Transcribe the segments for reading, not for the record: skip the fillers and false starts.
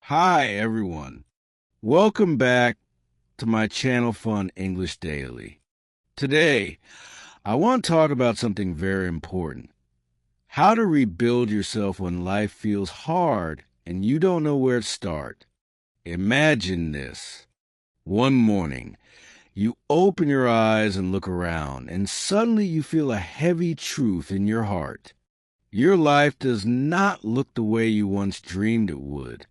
Hi, everyone. Welcome back to my channel Fun English Daily. Today, I want to talk about something very important. How to rebuild yourself when life feels hard and you don't know where to start. Imagine this. One morning, you open your eyes and look around, and suddenly you feel a heavy truth in your heart. Your life does not look the way you once dreamed it would.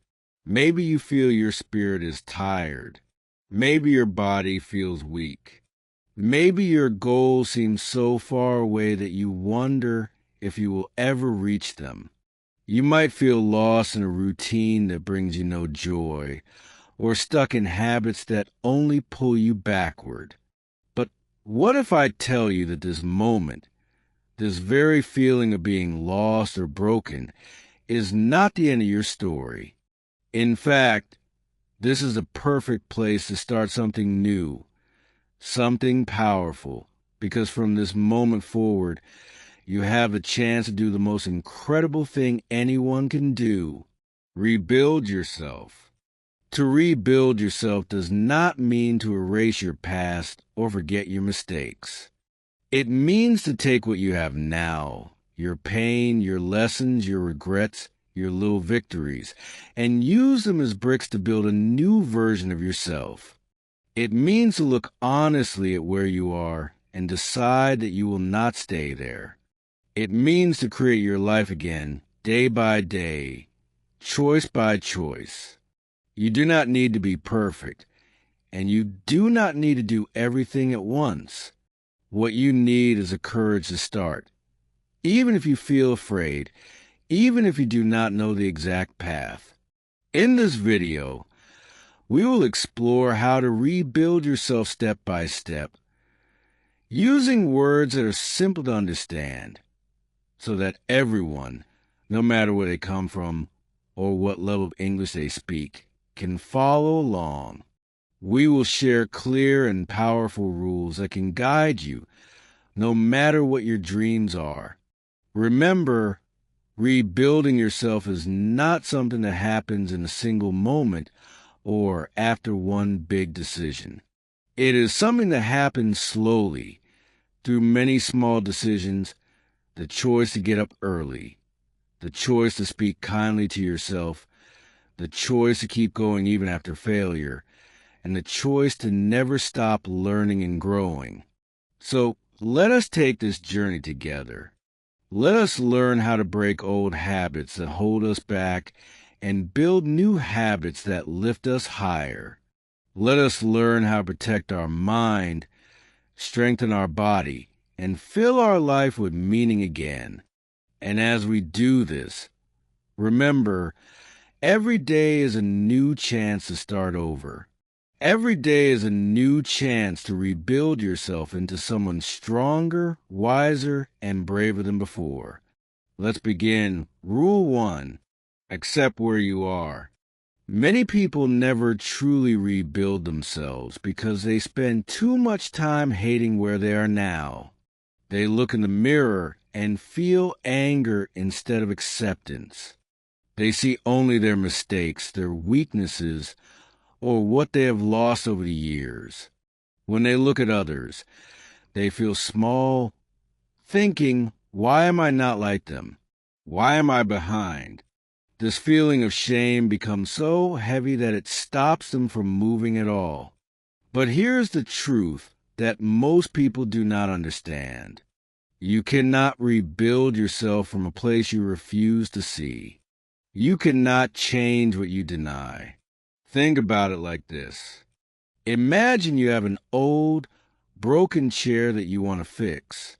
Maybe you feel your spirit is tired. Maybe your body feels weak. Maybe your goals seem so far away that you wonder if you will ever reach them. You might feel lost in a routine that brings you no joy, or stuck in habits that only pull you backward. But what if I tell you that this moment, this very feeling of being lost or broken, is not the end of your story? In fact, this is a perfect place to start something new, something powerful, because from this moment forward, you have the chance to do the most incredible thing anyone can do: rebuild yourself. To rebuild yourself does not mean to erase your past or forget your mistakes. It means to take what you have now, your pain, your lessons, your regrets, your little victories, and use them as bricks to build a new version of yourself. It means to look honestly at where you are and decide that you will not stay there. It means to create your life again, day by day, choice by choice. You do not need to be perfect, and you do not need to do everything at once. What you need is the courage to start. Even if you feel afraid, even if you do not know the exact path. In this video, we will explore how to rebuild yourself step by step, using words that are simple to understand, so that everyone, no matter where they come from or what level of English they speak, can follow along. We will share clear and powerful rules that can guide you, no matter what your dreams are. Remember, rebuilding yourself is not something that happens in a single moment or after one big decision. It is something that happens slowly through many small decisions: the choice to get up early, the choice to speak kindly to yourself, the choice to keep going even after failure, and the choice to never stop learning and growing. So let us take this journey together. Let us learn how to break old habits that hold us back and build new habits that lift us higher. Let us learn how to protect our mind, strengthen our body, and fill our life with meaning again. And as we do this, remember, every day is a new chance to start over. Every day is a new chance to rebuild yourself into someone stronger, wiser, and braver than before. Let's begin. Rule 1. Accept where you are. Many people never truly rebuild themselves because they spend too much time hating where they are now. They look in the mirror and feel anger instead of acceptance. They see only their mistakes, their weaknesses, or what they have lost over the years. When they look at others, they feel small, thinking, why am I not like them? Why am I behind? This feeling of shame becomes so heavy that it stops them from moving at all. But here's the truth that most people do not understand. You cannot rebuild yourself from a place you refuse to see. You cannot change what you deny. Think about it like this. Imagine you have an old, broken chair that you want to fix.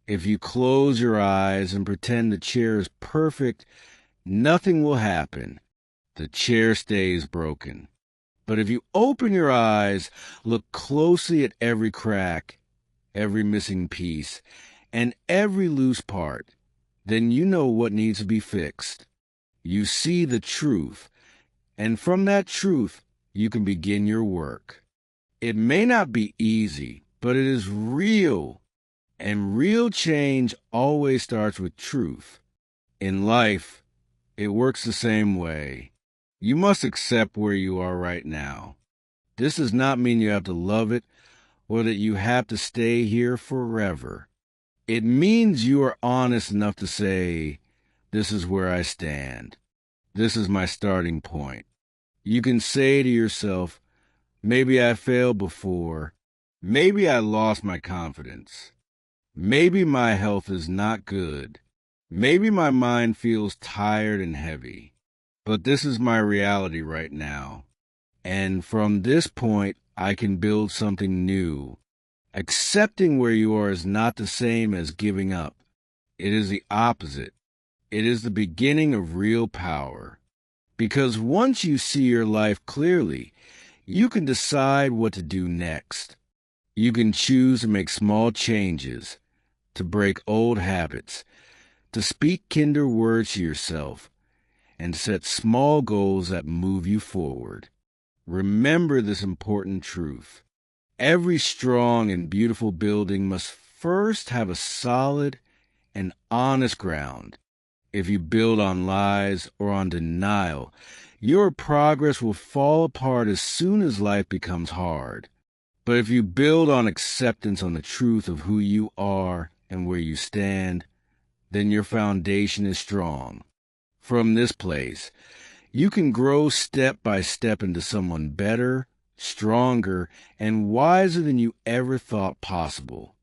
If you close your eyes and pretend the chair is perfect, nothing will happen. The chair stays broken. But if you open your eyes, look closely at every crack, every missing piece, and every loose part, then you know what needs to be fixed. You see the truth, and from that truth, you can begin your work. It may not be easy, but it is real, and real change always starts with truth. In life, it works the same way. You must accept where you are right now. This does not mean you have to love it or that you have to stay here forever. It means you are honest enough to say, this is where I stand. This is my starting point. You can say to yourself, maybe I failed before. Maybe I lost my confidence. Maybe my health is not good. Maybe my mind feels tired and heavy. But this is my reality right now. And from this point, I can build something new. Accepting where you are is not the same as giving up. It is the opposite. It is the beginning of real power. Because once you see your life clearly, you can decide what to do next. You can choose to make small changes, to break old habits, to speak kinder words to yourself, and set small goals that move you forward. Remember this important truth. Every strong and beautiful building must first have a solid and honest ground. If you build on lies or on denial, your progress will fall apart as soon as life becomes hard. But if you build on acceptance, on the truth of who you are and where you stand, then your foundation is strong. From this place, you can grow step by step into someone better, stronger, and wiser than you ever thought possible.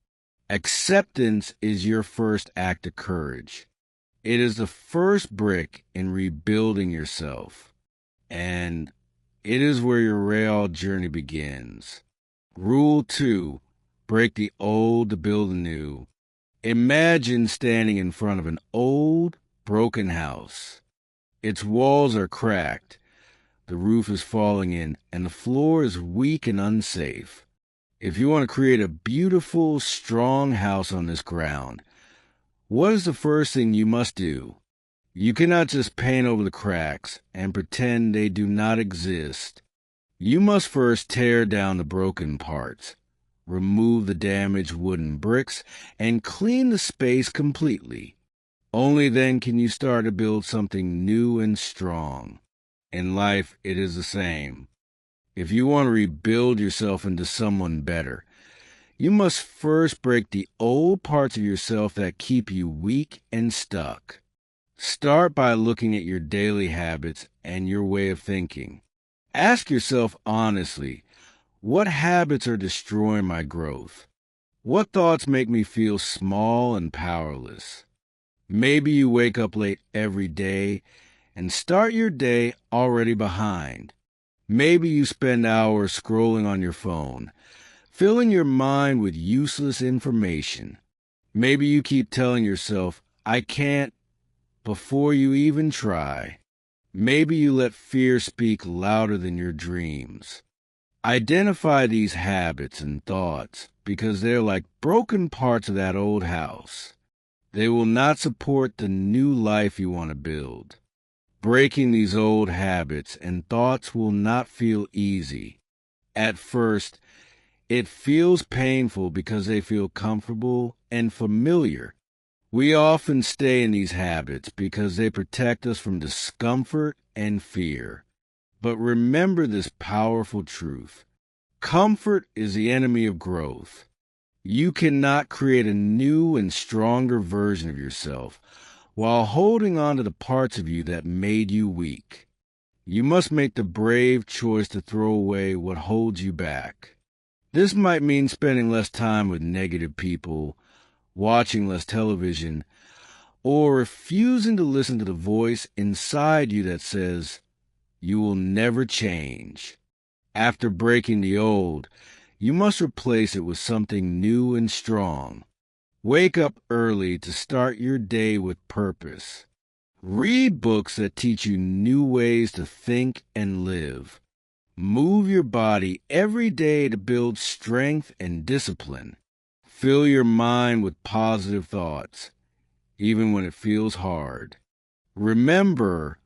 Acceptance is your first act of courage. It is the first brick in rebuilding yourself. And it is where your real journey begins. Rule 2. Break the old to build the new. Imagine standing in front of an old, broken house. Its walls are cracked, the roof is falling in, and the floor is weak and unsafe. If you want to create a beautiful, strong house on this ground, what is the first thing you must do? You cannot just paint over the cracks and pretend they do not exist. You must first tear down the broken parts, remove the damaged wooden bricks, and clean the space completely. Only then can you start to build something new and strong. In life, it is the same. If you want to rebuild yourself into someone better, you must first break the old parts of yourself that keep you weak and stuck. Start by looking at your daily habits and your way of thinking. Ask yourself honestly, what habits are destroying my growth? What thoughts make me feel small and powerless? Maybe you wake up late every day and start your day already behind. Maybe you spend hours scrolling on your phone, filling your mind with useless information. Maybe you keep telling yourself, I can't, before you even try. Maybe you let fear speak louder than your dreams. Identify these habits and thoughts because they're like broken parts of that old house. They will not support the new life you want to build. Breaking these old habits and thoughts will not feel easy. At first, it feels painful because they feel comfortable and familiar. We often stay in these habits because they protect us from discomfort and fear. But remember this powerful truth. Comfort is the enemy of growth. You cannot create a new and stronger version of yourself while holding on to the parts of you that made you weak. You must make the brave choice to throw away what holds you back. This might mean spending less time with negative people, watching less television, or refusing to listen to the voice inside you that says, you will never change. After breaking the old, you must replace it with something new and strong. Wake up early to start your day with purpose. Read books that teach you new ways to think and live. Move your body every day to build strength and discipline. Fill your mind with positive thoughts, even when it feels hard. Remember,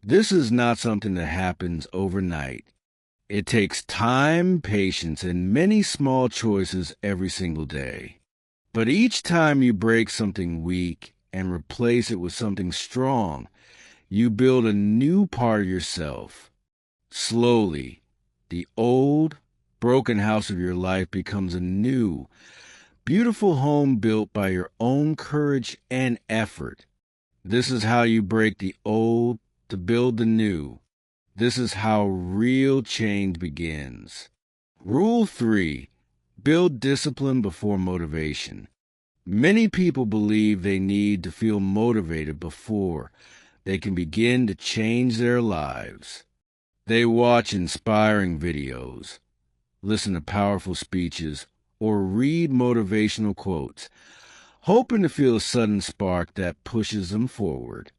this is not something that happens overnight. It takes time, patience, and many small choices every single day. But each time you break something weak and replace it with something strong, You build a new part of yourself. Slowly, the old, broken house of your life becomes a new, beautiful home built by your own courage and effort. This is how you break the old to build the new. This is how real change begins. Rule 3. Build discipline before motivation. Many people believe they need to feel motivated before they can begin to change their lives. They watch inspiring videos, listen to powerful speeches, or read motivational quotes, hoping to feel a sudden spark that pushes them forward.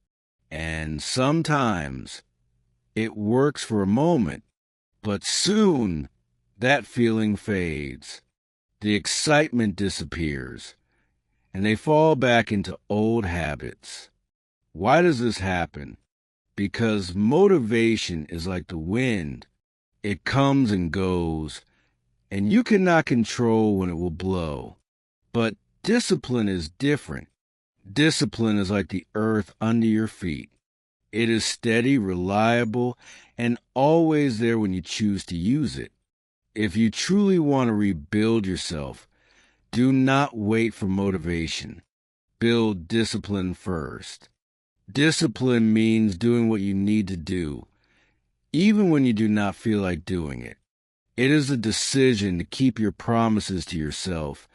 And sometimes it works for a moment, but soon that feeling fades. The excitement disappears, and they fall back into old habits. Why does this happen? Because motivation is like the wind. It comes and goes, and you cannot control when it will blow. But discipline is different. Discipline is like the earth under your feet. It is steady, reliable, and always there when you choose to use it. If you truly want to rebuild yourself, do not wait for motivation. Build discipline first. Discipline means doing what you need to do, even when you do not feel like doing it. It is a decision to keep your promises to yourself,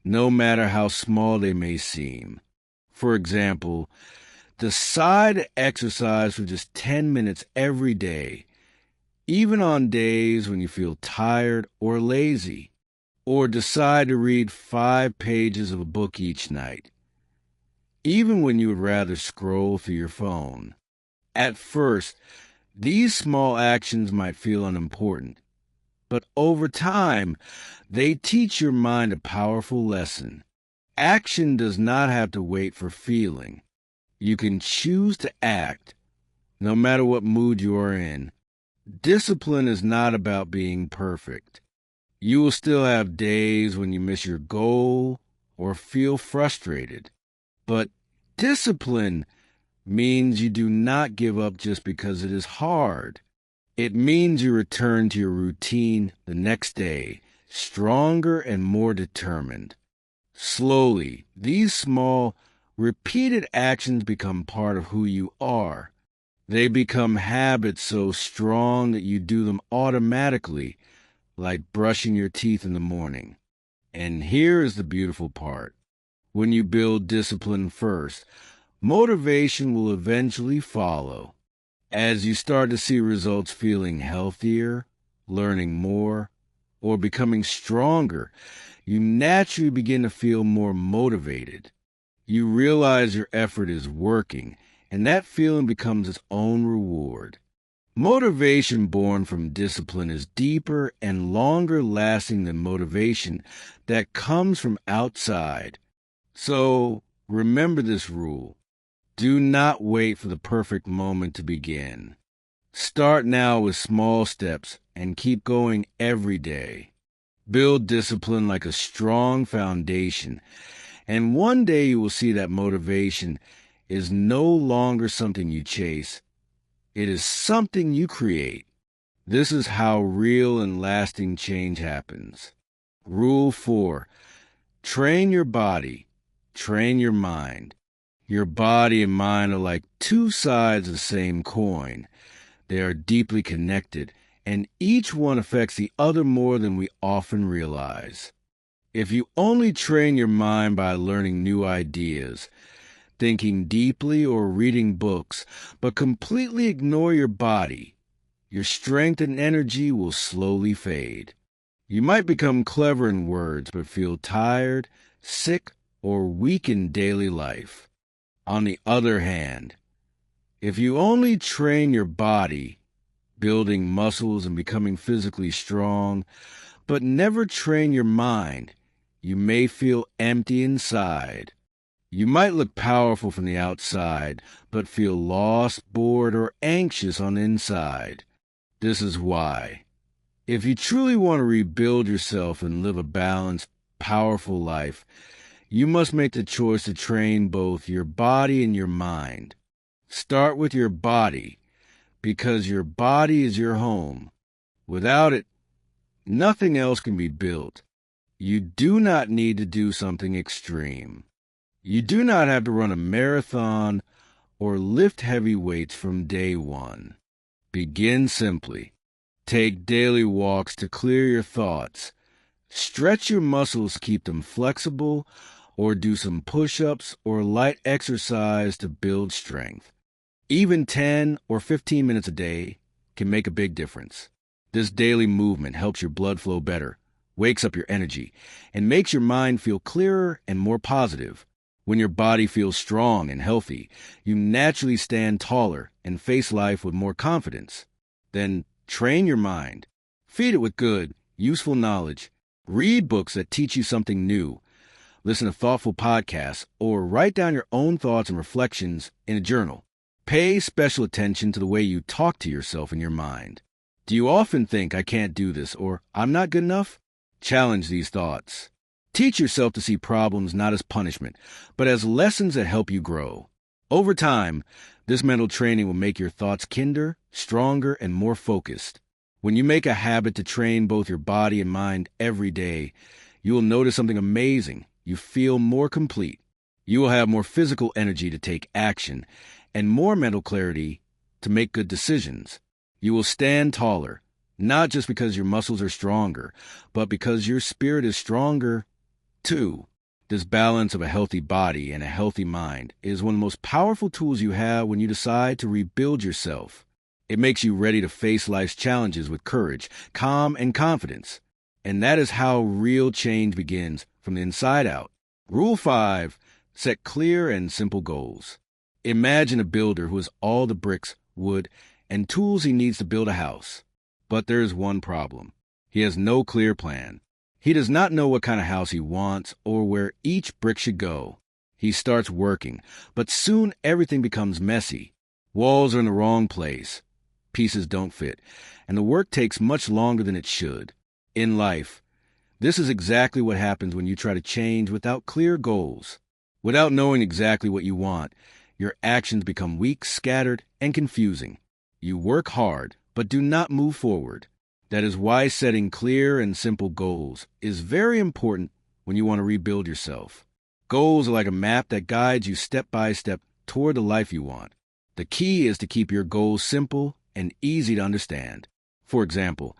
no matter how small they may seem. For example, decide to exercise for just 10 minutes every day, even on days when you feel tired or lazy. Or decide to read 5 pages of a book each night, even when you would rather scroll through your phone. At first, these small actions might feel unimportant, but over time, they teach your mind a powerful lesson. Action does not have to wait for feeling. You can choose to act, no matter what mood you are in. Discipline is not about being perfect. You will still have days when you miss your goal or feel frustrated. But discipline means you do not give up just because it is hard. It means you return to your routine the next day, stronger and more determined. Slowly, these small, repeated actions become part of who you are. They become habits so strong that you do them automatically, like brushing your teeth in the morning. And here is the beautiful part. When you build discipline first, motivation will eventually follow. As you start to see results, feeling healthier, learning more, or becoming stronger, you naturally begin to feel more motivated. You realize your effort is working, and that feeling becomes its own reward. Motivation born from discipline is deeper and longer lasting than motivation that comes from outside. So remember this rule. Do not wait for the perfect moment to begin. Start now with small steps and keep going every day. Build discipline like a strong foundation, and one day you will see that motivation is no longer something you chase. It is something you create. This is how real and lasting change happens. Rule 4. Train your body. Train your mind. Your body and mind are like two sides of the same coin. They are deeply connected, and each one affects the other more than we often realize. If you only train your mind by learning new ideas, thinking deeply, or reading books, but completely ignore your body, your strength and energy will slowly fade. You might become clever in words, but feel tired, sick, or weak in daily life. On the other hand, if you only train your body, building muscles and becoming physically strong, but never train your mind, you may feel empty inside. You might look powerful from the outside, but feel lost, bored, or anxious on the inside. This is why. If you truly want to rebuild yourself and live a balanced, powerful life, you must make the choice to train both your body and your mind. Start with your body, because your body is your home. Without it, nothing else can be built. You do not need to do something extreme. You do not have to run a marathon or lift heavy weights from day one. Begin simply. Take daily walks to clear your thoughts. Stretch your muscles to keep them flexible, or do some push-ups or light exercise to build strength. Even 10 or 15 minutes a day can make a big difference. This daily movement helps your blood flow better, wakes up your energy, and makes your mind feel clearer and more positive. When your body feels strong and healthy, you naturally stand taller and face life with more confidence. Then train your mind. Feed it with good, useful knowledge. Read books that teach you something new. Listen to thoughtful podcasts, or write down your own thoughts and reflections in a journal. Pay special attention to the way you talk to yourself in your mind. Do you often think, I can't do this, or I'm not good enough? Challenge these thoughts. Teach yourself to see problems not as punishment, but as lessons that help you grow. Over time, this mental training will make your thoughts kinder, stronger, and more focused. When you make a habit to train both your body and mind every day, you will notice something amazing. You feel more complete. You will have more physical energy to take action and more mental clarity to make good decisions. You will stand taller, not just because your muscles are stronger, but because your spirit is stronger too. This balance of a healthy body and a healthy mind is one of the most powerful tools you have when you decide to rebuild yourself. It makes you ready to face life's challenges with courage, calm, and confidence. And that is how real change begins, from the inside out. Rule 5. Set clear and simple goals. Imagine a builder who has all the bricks, wood, and tools he needs to build a house. But there is one problem. He has no clear plan. He does not know what kind of house he wants or where each brick should go. He starts working, but soon everything becomes messy. Walls are in the wrong place. Pieces don't fit, and the work takes much longer than it should. In life, this is exactly what happens when you try to change without clear goals. Without knowing exactly what you want, your actions become weak, scattered, and confusing. You work hard, but do not move forward. That is why setting clear and simple goals is very important when you want to rebuild yourself. Goals are like a map that guides you step by step toward the life you want. The key is to keep your goals simple and easy to understand. For example,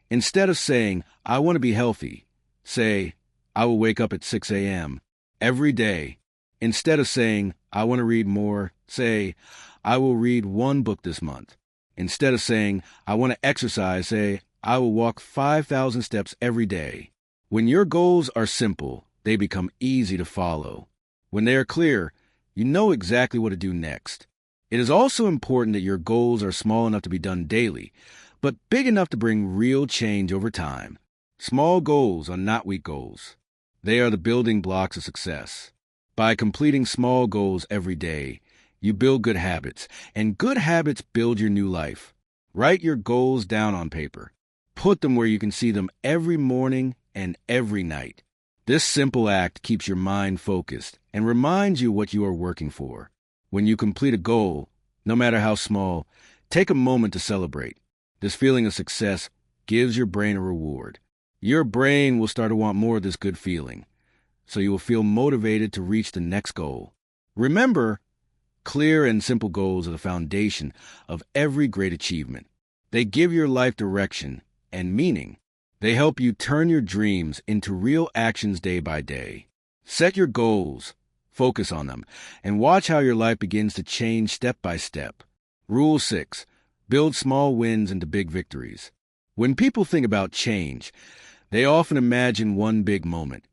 instead of saying, I want to be healthy, say, I will wake up at 6 a.m. every day. Instead of saying, I want to read more, say, I will read one book this month. Instead of saying, I want to exercise, say, I will walk 5,000 steps every day. When your goals are simple, they become easy to follow. When they are clear, you know exactly what to do next. It is also important that your goals are small enough to be done daily, but big enough to bring real change over time. Small goals are not weak goals. They are the building blocks of success. By completing small goals every day, you build good habits, and good habits build your new life. Write your goals down on paper. Put them where you can see them every morning and every night. This simple act keeps your mind focused and reminds you what you are working for. When you complete a goal, no matter how small, take a moment to celebrate. This feeling of success gives your brain a reward. Your brain will start to want more of this good feeling, so you will feel motivated to reach the next goal. Remember, clear and simple goals are the foundation of every great achievement. They give your life direction and meaning. They help you turn your dreams into real actions day by day. Set your goals, focus on them, and watch how your life begins to change step by step. Rule 6. Build small wins into big victories. When people think about change, they often imagine one big moment,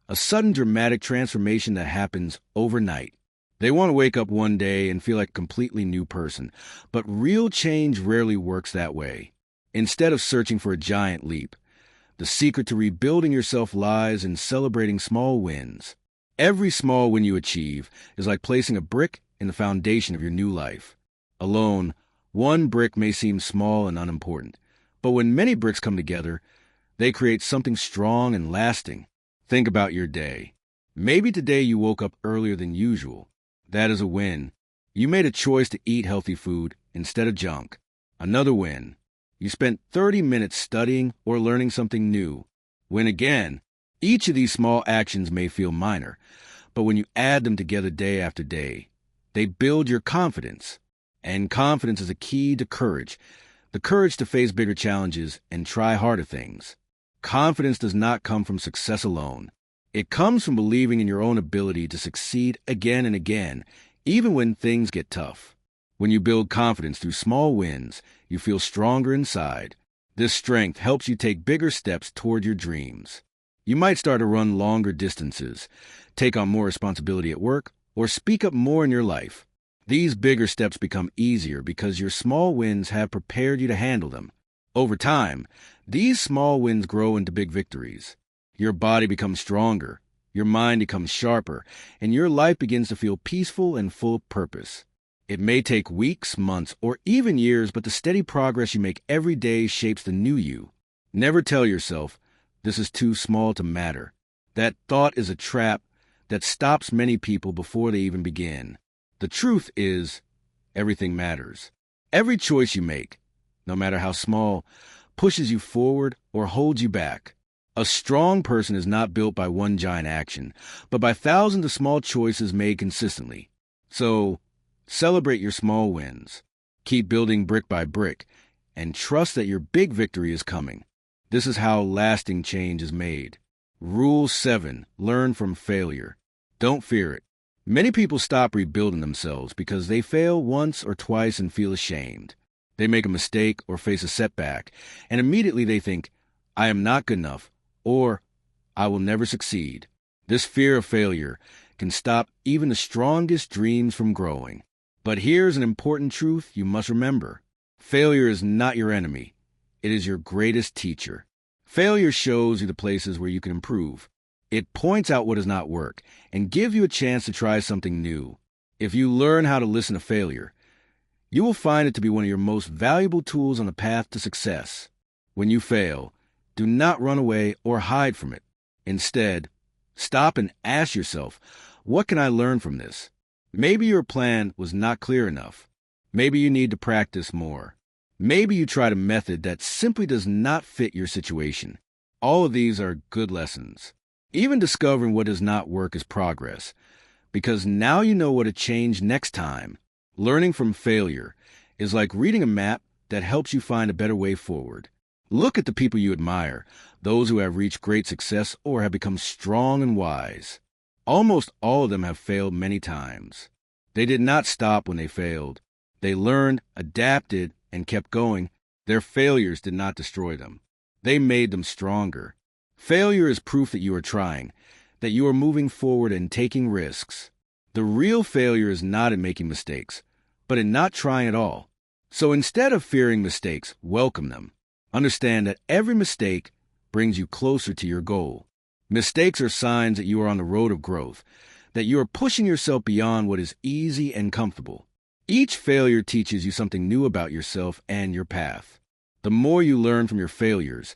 a sudden dramatic transformation that happens overnight. They want to wake up one day and feel like a completely new person, but real change rarely works that way. Instead of searching for a giant leap, the secret to rebuilding yourself lies in celebrating small wins. Every small win you achieve is like placing a brick in the foundation of your new life. Alone, one brick may seem small and unimportant, but when many bricks come together, they create something strong and lasting. Think about your day. Maybe today you woke up earlier than usual. That is a win. You made a choice to eat healthy food instead of junk. Another win. You spent 30 minutes studying or learning something new. Win again. Each of these small actions may feel minor, but when you add them together day after day, they build your confidence. And confidence is a key to courage, the courage to face bigger challenges and try harder things. Confidence does not come from success alone. It comes from believing in your own ability to succeed again and again, even when things get tough. When you build confidence through small wins, you feel stronger inside. This strength helps you take bigger steps toward your dreams. You might start to run longer distances, take on more responsibility at work, or speak up more in your life. These bigger steps become easier because your small wins have prepared you to handle them. Over time, these small wins grow into big victories. Your body becomes stronger, your mind becomes sharper, and your life begins to feel peaceful and full of purpose. It may take weeks, months, or even years, but the steady progress you make every day shapes the new you. Never tell yourself, "This is too small to matter." That thought is a trap that stops many people before they even begin. The truth is, everything matters. Every choice you make, no matter how small, pushes you forward or holds you back. A strong person is not built by one giant action, but by thousands of small choices made consistently. So, celebrate your small wins. Keep building brick by brick, and trust that your big victory is coming. This is how lasting change is made. Rule 7. Learn from failure. Don't fear it. Many people stop rebuilding themselves because they fail once or twice and feel ashamed. They make a mistake or face a setback, and immediately they think, "I am not good enough," or "I will never succeed." This fear of failure can stop even the strongest dreams from growing. But here's an important truth you must remember. Failure is not your enemy. It is your greatest teacher. Failure shows you the places where you can improve. It points out what does not work and gives you a chance to try something new. If you learn how to listen to failure, you will find it to be one of your most valuable tools on the path to success. When you fail, do not run away or hide from it. Instead, stop and ask yourself, what can I learn from this? Maybe your plan was not clear enough. Maybe you need to practice more. Maybe you tried a method that simply does not fit your situation. All of these are good lessons. Even discovering what does not work is progress, because now you know what to change next time. Learning from failure is like reading a map that helps you find a better way forward. Look at the people you admire, those who have reached great success or have become strong and wise. Almost all of them have failed many times. They did not stop when they failed. They learned, adapted, and kept going. Their failures did not destroy them. They made them stronger. Failure is proof that you are trying, that you are moving forward and taking risks. The real failure is not in making mistakes, but in not trying at all. So instead of fearing mistakes, welcome them. Understand that every mistake brings you closer to your goal. Mistakes are signs that you are on the road of growth, that you are pushing yourself beyond what is easy and comfortable. Each failure teaches you something new about yourself and your path. The more you learn from your failures,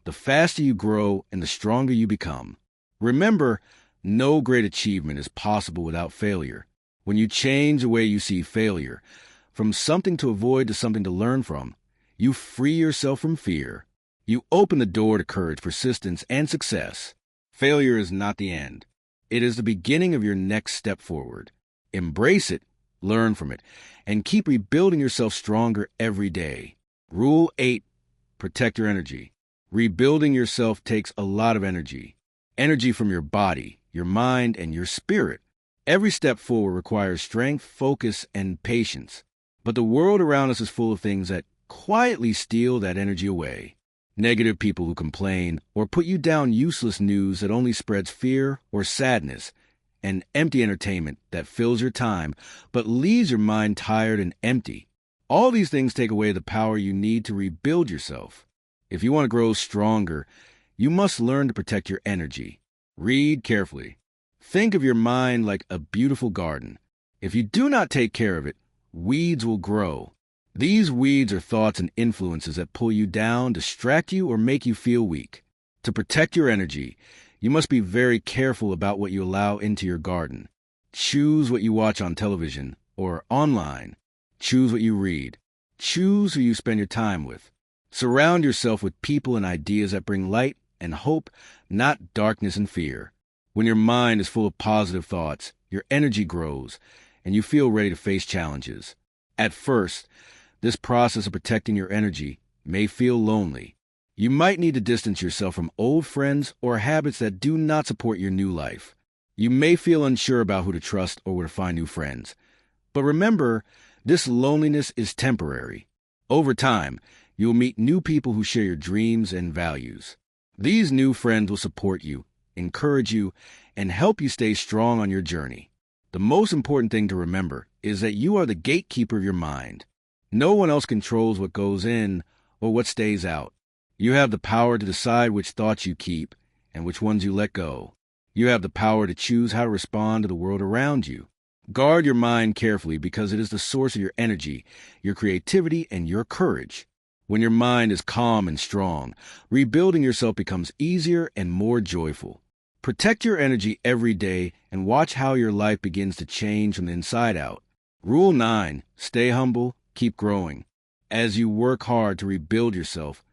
the faster you grow and the stronger you become. Remember, no great achievement is possible without failure. When you change the way you see failure, from something to avoid to something to learn from, you free yourself from fear. You open the door to courage, persistence, and success. Failure is not the end. It is the beginning of your next step forward. Embrace it, learn from it, and keep rebuilding yourself stronger every day. Rule 8. Protect your energy. Rebuilding yourself takes a lot of energy. Energy from your body, your mind, and your spirit. Every step forward requires strength, focus, and patience. But the world around us is full of things that quietly steal that energy away. Negative people who complain or put you down, useless news that only spreads fear or sadness, and empty entertainment that fills your time but leaves your mind tired and empty. All these things take away the power you need to rebuild yourself. If you want to grow stronger, you must learn to protect your energy. Read carefully. Think of your mind like a beautiful garden. If you do not take care of it, weeds will grow. These weeds are thoughts and influences that pull you down, distract you, or make you feel weak. To protect your energy, you must be very careful about what you allow into your garden. Choose what you watch on television, or online. Choose what you read. Choose who you spend your time with. Surround yourself with people and ideas that bring light and hope, not darkness and fear. When your mind is full of positive thoughts, your energy grows, and you feel ready to face challenges. At first, this process of protecting your energy may feel lonely. You might need to distance yourself from old friends or habits that do not support your new life. You may feel unsure about who to trust or where to find new friends. But remember, this loneliness is temporary. Over time, you will meet new people who share your dreams and values. These new friends will support you, encourage you, and help you stay strong on your journey. The most important thing to remember is that you are the gatekeeper of your mind. No one else controls what goes in or what stays out. You have the power to decide which thoughts you keep and which ones you let go. You have the power to choose how to respond to the world around you. Guard your mind carefully because it is the source of your energy, your creativity, and your courage. When your mind is calm and strong, rebuilding yourself becomes easier and more joyful. Protect your energy every day and watch how your life begins to change from the inside out. Rule 9. Stay humble, keep growing. As you work hard to rebuild yourself,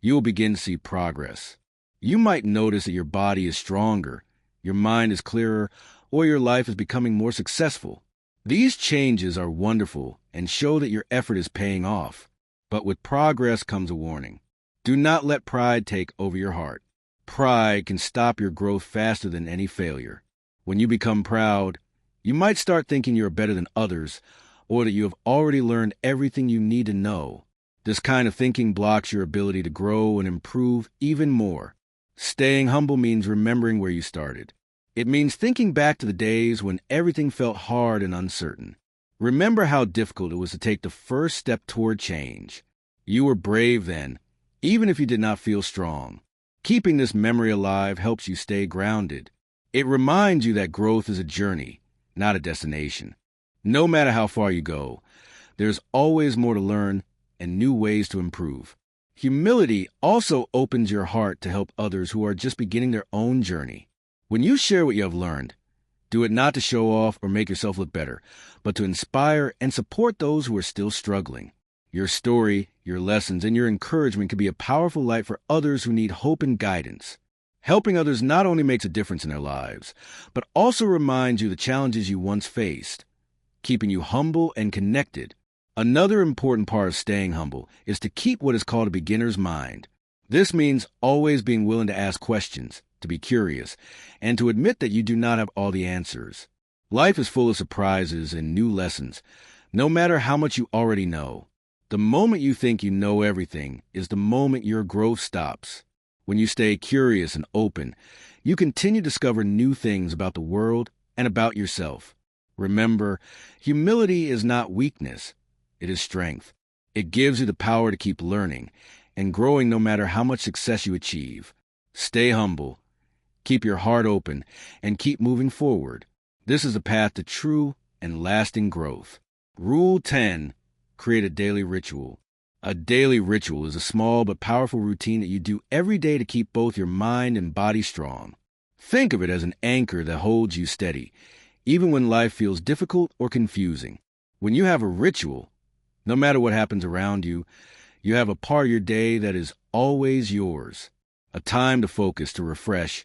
you will begin to see progress. You might notice that your body is stronger, your mind is clearer, or your life is becoming more successful. These changes are wonderful and show that your effort is paying off. But with progress comes a warning. Do not let pride take over your heart. Pride can stop your growth faster than any failure. When you become proud, you might start thinking you are better than others, or that you have already learned everything you need to know. This kind of thinking blocks your ability to grow and improve even more. Staying humble means remembering where you started. It means thinking back to the days when everything felt hard and uncertain. Remember how difficult it was to take the first step toward change. You were brave then, even if you did not feel strong. Keeping this memory alive helps you stay grounded. It reminds you that growth is a journey, not a destination. No matter how far you go, there's always more to learn and new ways to improve. Humility also opens your heart to help others who are just beginning their own journey. When you share what you have learned, do it not to show off or make yourself look better, but to inspire and support those who are still struggling. Your story, your lessons, and your encouragement can be a powerful light for others who need hope and guidance. Helping others not only makes a difference in their lives, but also reminds you the challenges you once faced, keeping you humble and connected. Another important part of staying humble is to keep what is called a beginner's mind. This means always being willing to ask questions, to be curious, and to admit that you do not have all the answers. Life is full of surprises and new lessons, no matter how much you already know. The moment you think you know everything is the moment your growth stops. When you stay curious and open, you continue to discover new things about the world and about yourself. Remember, humility is not weakness, it is strength. It gives you the power to keep learning and growing no matter how much success you achieve. Stay humble, keep your heart open, and keep moving forward. This is a path to true and lasting growth. Rule 10. Create a daily ritual. A daily ritual is a small but powerful routine that you do every day to keep both your mind and body strong. Think of it as an anchor that holds you steady, even when life feels difficult or confusing. When you have a ritual, no matter what happens around you, you have a part of your day that is always yours, a time to focus, to refresh,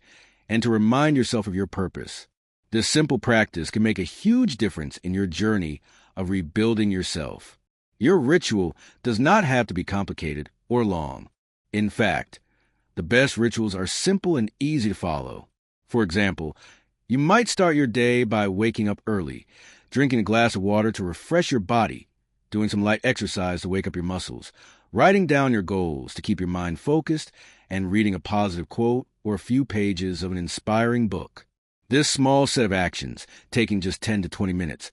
and to remind yourself of your purpose. This simple practice can make a huge difference in your journey of rebuilding yourself. Your ritual does not have to be complicated or long. In fact, the best rituals are simple and easy to follow. For example, you might start your day by waking up early, drinking a glass of water to refresh your body, doing some light exercise to wake up your muscles, writing down your goals to keep your mind focused, and reading a positive quote or a few pages of an inspiring book. This small set of actions, taking just 10 to 20 minutes,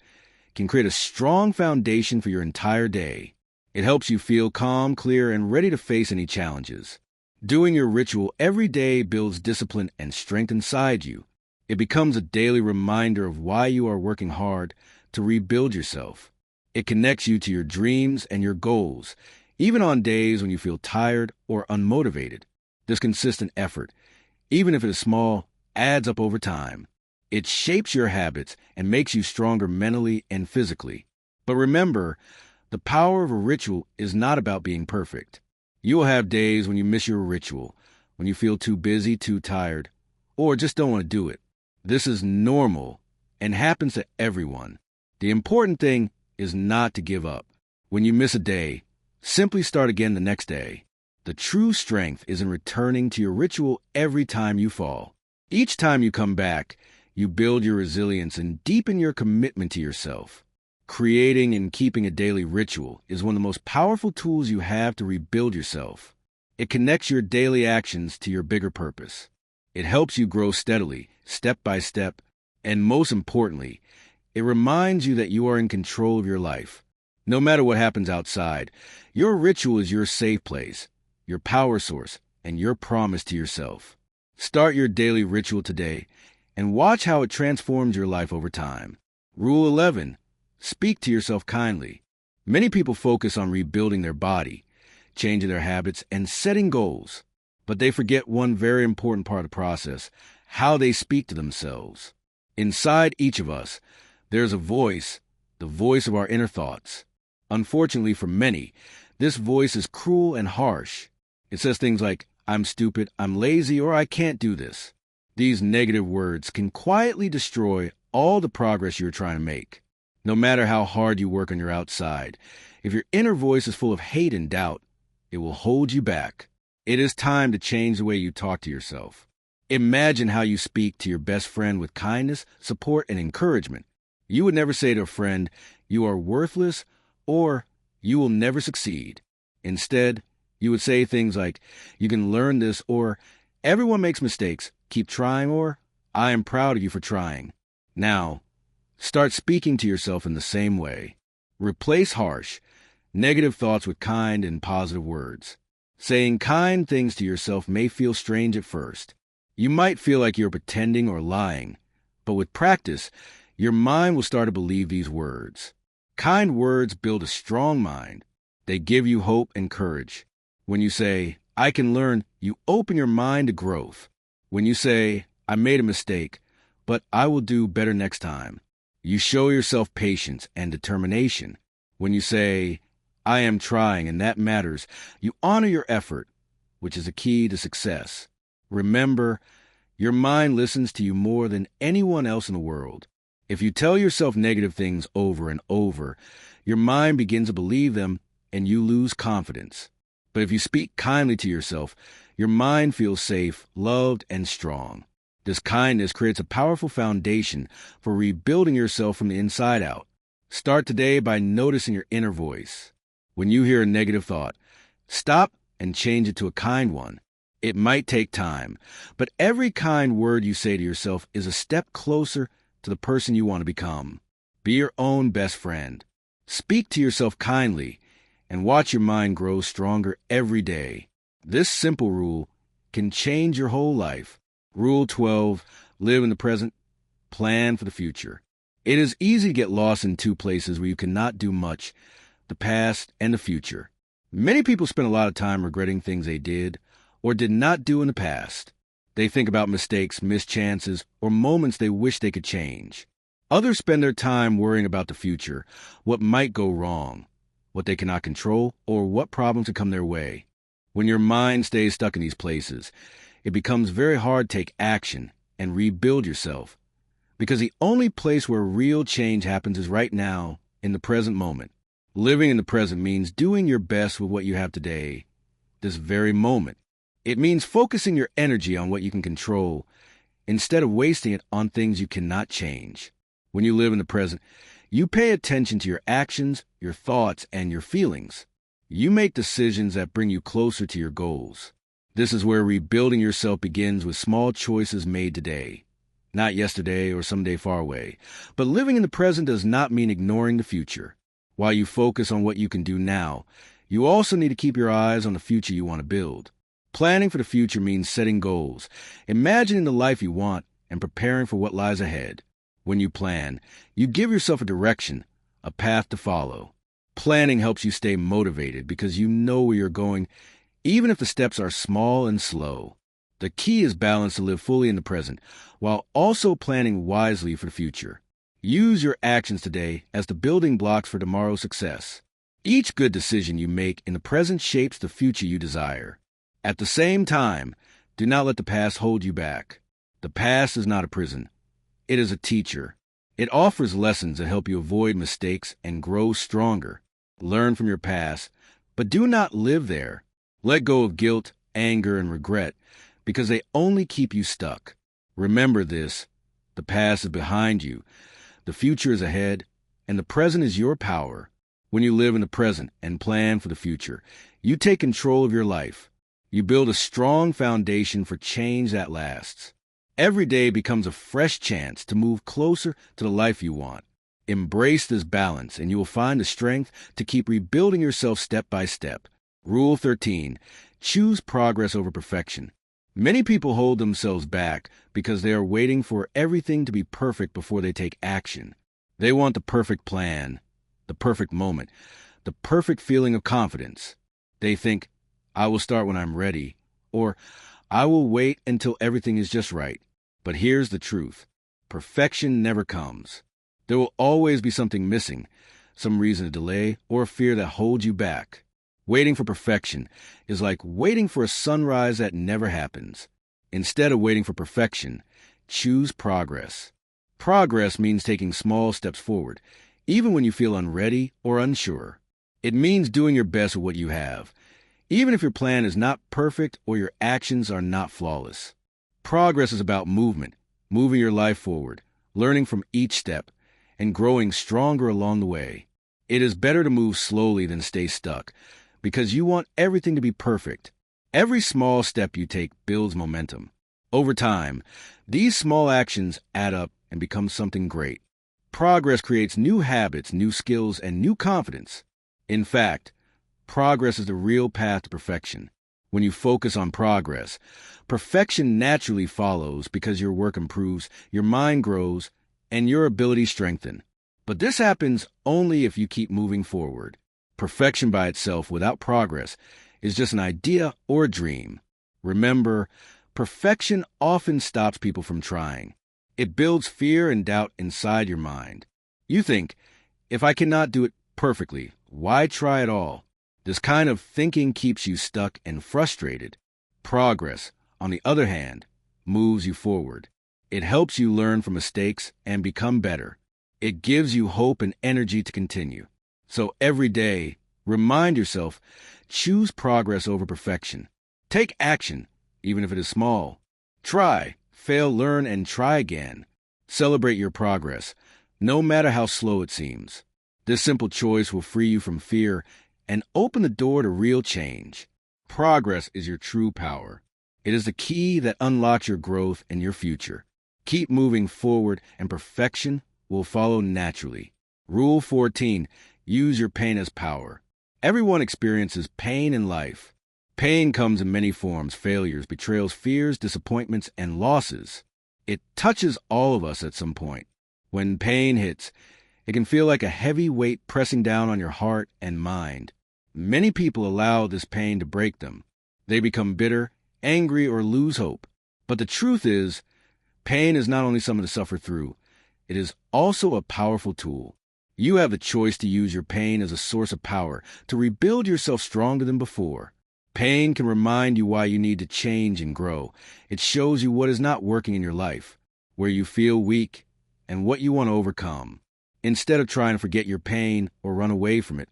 can create a strong foundation for your entire day. It helps you feel calm, clear, and ready to face any challenges. Doing your ritual every day builds discipline and strength inside you. It becomes a daily reminder of why you are working hard to rebuild yourself. It connects you to your dreams and your goals, even on days when you feel tired or unmotivated. This consistent effort, even if it is small, adds up over time. It shapes your habits and makes you stronger mentally and physically. But remember, the power of a ritual is not about being perfect. You will have days when you miss your ritual, when you feel too busy, too tired, or just don't want to do it. This is normal and happens to everyone. The important thing is not to give up. When you miss a day, simply start again the next day. The true strength is in returning to your ritual every time you fall. Each time you come back, you build your resilience and deepen your commitment to yourself. Creating and keeping a daily ritual is one of the most powerful tools you have to rebuild yourself. It connects your daily actions to your bigger purpose. It helps you grow steadily, step by step, and most importantly, it reminds you that you are in control of your life. No matter what happens outside, your ritual is your safe place, your power source, and your promise to yourself. Start your daily ritual today and watch how it transforms your life over time. Rule 11. Speak to yourself kindly. Many people focus on rebuilding their body, changing their habits, and setting goals. But they forget one very important part of the process, how they speak to themselves. Inside each of us, there's a voice, the voice of our inner thoughts. Unfortunately for many, this voice is cruel and harsh. It says things like, I'm stupid, I'm lazy, or I can't do this. These negative words can quietly destroy all the progress you're trying to make. No matter how hard you work on your outside, if your inner voice is full of hate and doubt, it will hold you back. It is time to change the way you talk to yourself. Imagine how you speak to your best friend with kindness, support, and encouragement. You would never say to a friend, you are worthless, or you will never succeed. Instead, you would say things like, you can learn this, or everyone makes mistakes, keep trying, or I am proud of you for trying. Now, start speaking to yourself in the same way. Replace harsh, negative thoughts with kind and positive words. Saying kind things to yourself may feel strange at first. You might feel like you're pretending or lying, but with practice, your mind will start to believe these words. Kind words build a strong mind. They give you hope and courage. When you say, I can learn, you open your mind to growth. When you say, I made a mistake, but I will do better next time, you show yourself patience and determination. When you say, I am trying and that matters, you honor your effort, which is a key to success. Remember, your mind listens to you more than anyone else in the world. If you tell yourself negative things over and over, your mind begins to believe them and you lose confidence. But if you speak kindly to yourself, your mind feels safe, loved, and strong. This kindness creates a powerful foundation for rebuilding yourself from the inside out. Start today by noticing your inner voice. When you hear a negative thought, stop and change it to a kind one. It might take time, but every kind word you say to yourself is a step closer to the person you want to become. Be your own best friend. Speak to yourself kindly and watch your mind grow stronger every day. This simple rule can change your whole life. Rule 12, live in the present, plan for the future. It is easy to get lost in two places where you cannot do much, the past and the future. Many people spend a lot of time regretting things they did or did not do in the past. They think about mistakes, missed chances, or moments they wish they could change. Others spend their time worrying about the future, what might go wrong, what they cannot control, or what problems could come their way. When your mind stays stuck in these places, it becomes very hard to take action and rebuild yourself. Because the only place where real change happens is right now, in the present moment. Living in the present means doing your best with what you have today, this very moment. It means focusing your energy on what you can control instead of wasting it on things you cannot change. When you live in the present, you pay attention to your actions, your thoughts, and your feelings. You make decisions that bring you closer to your goals. This is where rebuilding yourself begins with small choices made today. Not yesterday or someday far away. But living in the present does not mean ignoring the future. While you focus on what you can do now, you also need to keep your eyes on the future you want to build. Planning for the future means setting goals, imagining the life you want, and preparing for what lies ahead. When you plan, you give yourself a direction, a path to follow. Planning helps you stay motivated because you know where you're going, even if the steps are small and slow. The key is balance to live fully in the present, while also planning wisely for the future. Use your actions today as the building blocks for tomorrow's success. Each good decision you make in the present shapes the future you desire. At the same time, do not let the past hold you back. The past is not a prison. It is a teacher. It offers lessons that help you avoid mistakes and grow stronger. Learn from your past, but do not live there. Let go of guilt, anger, and regret, because they only keep you stuck. Remember this: the past is behind you, the future is ahead, and the present is your power. When you live in the present and plan for the future, you take control of your life. You build a strong foundation for change that lasts. Every day becomes a fresh chance to move closer to the life you want. Embrace this balance, and you will find the strength to keep rebuilding yourself step by step. Rule 13. Choose progress over perfection. Many people hold themselves back because they are waiting for everything to be perfect before they take action. They want the perfect plan, the perfect moment, the perfect feeling of confidence. They think, I will start when I'm ready, or I will wait until everything is just right. But here's the truth: perfection never comes. There will always be something missing, some reason to delay, or a fear that holds you back. Waiting for perfection is like waiting for a sunrise that never happens. Instead of waiting for perfection, choose progress. Progress means taking small steps forward, even when you feel unready or unsure. It means doing your best with what you have, even if your plan is not perfect or your actions are not flawless. Progress is about movement, moving your life forward, learning from each step, and growing stronger along the way. It is better to move slowly than stay stuck, because you want everything to be perfect. Every small step you take builds momentum. Over time, these small actions add up and become something great. Progress creates new habits, new skills, and new confidence. In fact, progress is the real path to perfection. When you focus on progress, perfection naturally follows because your work improves, your mind grows, and your abilities strengthen. But this happens only if you keep moving forward. Perfection by itself without progress is just an idea or a dream. Remember, perfection often stops people from trying. It builds fear and doubt inside your mind. You think, if I cannot do it perfectly, why try at all? This kind of thinking keeps you stuck and frustrated. Progress, on the other hand, moves you forward. It helps you learn from mistakes and become better. It gives you hope and energy to continue. So every day, remind yourself, choose progress over perfection. Take action, even if it is small. Try, fail, learn, and try again. Celebrate your progress, no matter how slow it seems. This simple choice will free you from fear and open the door to real change. Progress is your true power. It is the key that unlocks your growth and your future. Keep moving forward, and perfection will follow naturally. Rule 14. Use your pain as power. Everyone experiences pain in life. Pain comes in many forms: failures, betrayals, fears, disappointments, and losses. It touches all of us at some point. When pain hits, it can feel like a heavy weight pressing down on your heart and mind. Many people allow this pain to break them. They become bitter, angry, or lose hope. But the truth is, pain is not only something to suffer through, it is also a powerful tool. You have the choice to use your pain as a source of power, to rebuild yourself stronger than before. Pain can remind you why you need to change and grow. It shows you what is not working in your life, where you feel weak, and what you want to overcome. Instead of trying to forget your pain or run away from it,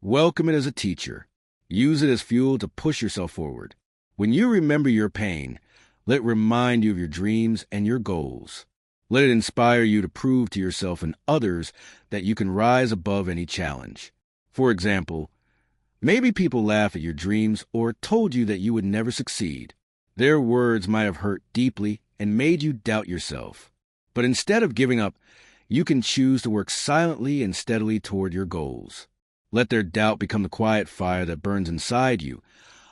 welcome it as a teacher. Use it as fuel to push yourself forward. When you remember your pain, let it remind you of your dreams and your goals. Let it inspire you to prove to yourself and others that you can rise above any challenge. For example, maybe people laughed at your dreams or told you that you would never succeed. Their words might have hurt deeply and made you doubt yourself. But instead of giving up, you can choose to work silently and steadily toward your goals. Let their doubt become the quiet fire that burns inside you,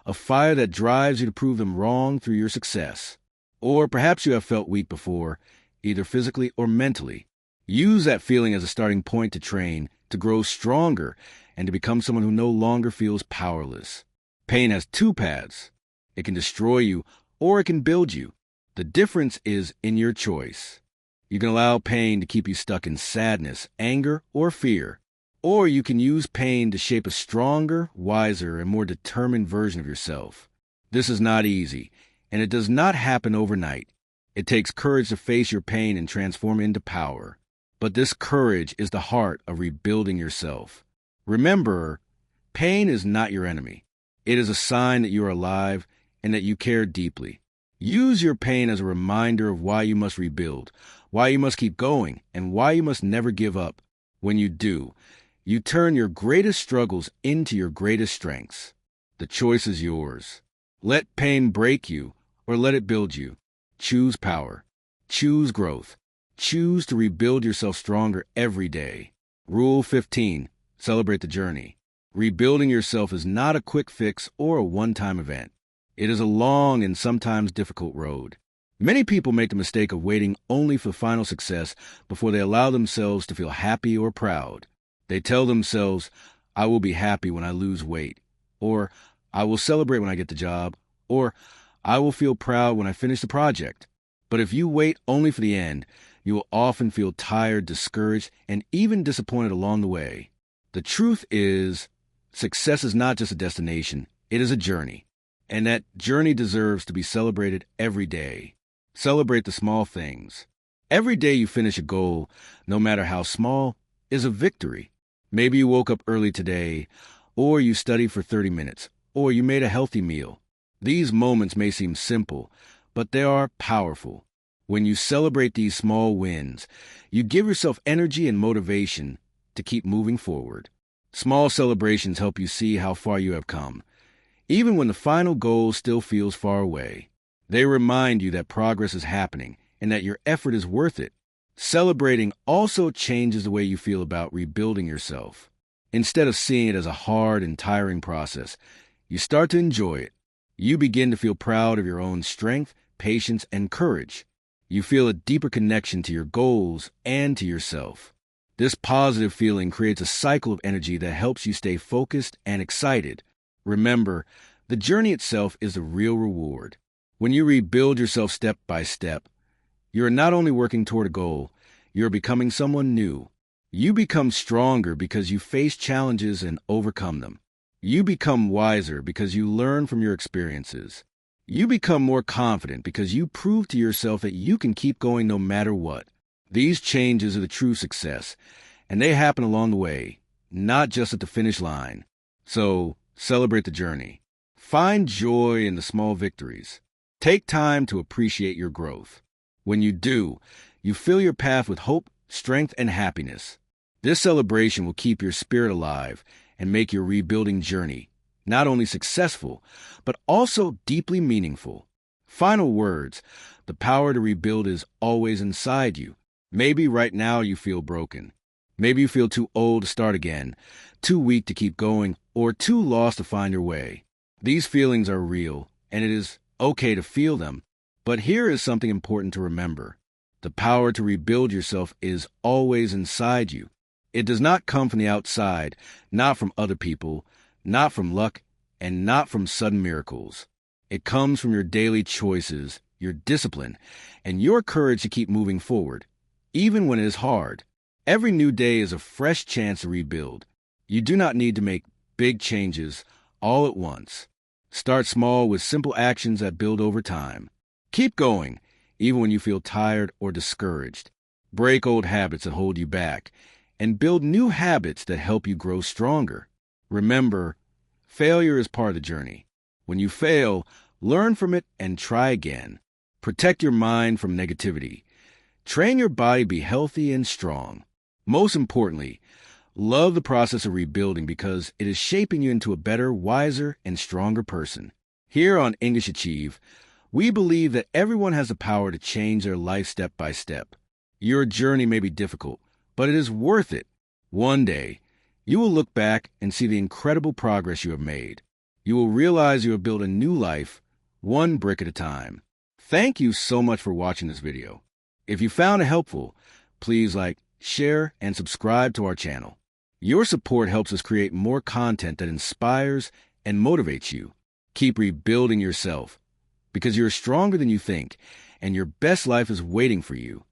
a fire that drives you to prove them wrong through your success. Or perhaps you have felt weak before, either physically or mentally. Use that feeling as a starting point to train, to grow stronger, and to become someone who no longer feels powerless. Pain has two paths. It can destroy you, or it can build you. The difference is in your choice. You can allow pain to keep you stuck in sadness, anger, or fear. Or you can use pain to shape a stronger, wiser, and more determined version of yourself. This is not easy, and it does not happen overnight. It takes courage to face your pain and transform it into power. But this courage is the heart of rebuilding yourself. Remember, pain is not your enemy. It is a sign that you are alive and that you care deeply. Use your pain as a reminder of why you must rebuild, why you must keep going, and why you must never give up. When you do, you turn your greatest struggles into your greatest strengths. The choice is yours. Let pain break you or let it build you. Choose power. Choose growth. Choose to rebuild yourself stronger every day. Rule 15. Celebrate the journey. Rebuilding yourself is not a quick fix or a one-time event. It is a long and sometimes difficult road. Many people make the mistake of waiting only for final success before they allow themselves to feel happy or proud. They tell themselves, I will be happy when I lose weight, or I will celebrate when I get the job, or I will feel proud when I finish the project. But if you wait only for the end, you will often feel tired, discouraged, and even disappointed along the way. The truth is, success is not just a destination, it is a journey. And that journey deserves to be celebrated every day. Celebrate the small things. Every day you finish a goal, no matter how small, is a victory. Maybe you woke up early today, or you studied for 30 minutes, or you made a healthy meal. These moments may seem simple, but they are powerful. When you celebrate these small wins, you give yourself energy and motivation to keep moving forward. Small celebrations help you see how far you have come, even when the final goal still feels far away. They remind you that progress is happening and that your effort is worth it. Celebrating also changes the way you feel about rebuilding yourself. Instead of seeing it as a hard and tiring process, you start to enjoy it. You begin to feel proud of your own strength, patience, and courage. You feel a deeper connection to your goals and to yourself. This positive feeling creates a cycle of energy that helps you stay focused and excited. Remember, the journey itself is the real reward. When you rebuild yourself step by step, you are not only working toward a goal, you are becoming someone new. You become stronger because you face challenges and overcome them. You become wiser because you learn from your experiences. You become more confident because you prove to yourself that you can keep going no matter what. These changes are the true success, and they happen along the way, not just at the finish line. So, celebrate the journey. Find joy in the small victories. Take time to appreciate your growth. When you do, you fill your path with hope, strength, and happiness. This celebration will keep your spirit alive and make your rebuilding journey not only successful, but also deeply meaningful. Final words: the power to rebuild is always inside you. Maybe right now you feel broken. Maybe you feel too old to start again, too weak to keep going, or too lost to find your way. These feelings are real, and it is okay to feel them. But here is something important to remember. The power to rebuild yourself is always inside you. It does not come from the outside, not from other people, not from luck, and not from sudden miracles. It comes from your daily choices, your discipline, and your courage to keep moving forward, even when it is hard. Every new day is a fresh chance to rebuild. You do not need to make big changes all at once. Start small with simple actions that build over time. Keep going, even when you feel tired or discouraged. Break old habits that hold you back, and build new habits that help you grow stronger. Remember, failure is part of the journey. When you fail, learn from it and try again. Protect your mind from negativity. Train your body to be healthy and strong. Most importantly, love the process of rebuilding because it is shaping you into a better, wiser, and stronger person. Here on English Achieve, we believe that everyone has the power to change their life step by step. Your journey may be difficult, but it is worth it. One day, you will look back and see the incredible progress you have made. You will realize you have built a new life, one brick at a time. Thank you so much for watching this video. If you found it helpful, please like, share, and subscribe to our channel. Your support helps us create more content that inspires and motivates you. Keep rebuilding yourself. because you're stronger than you think, and your best life is waiting for you.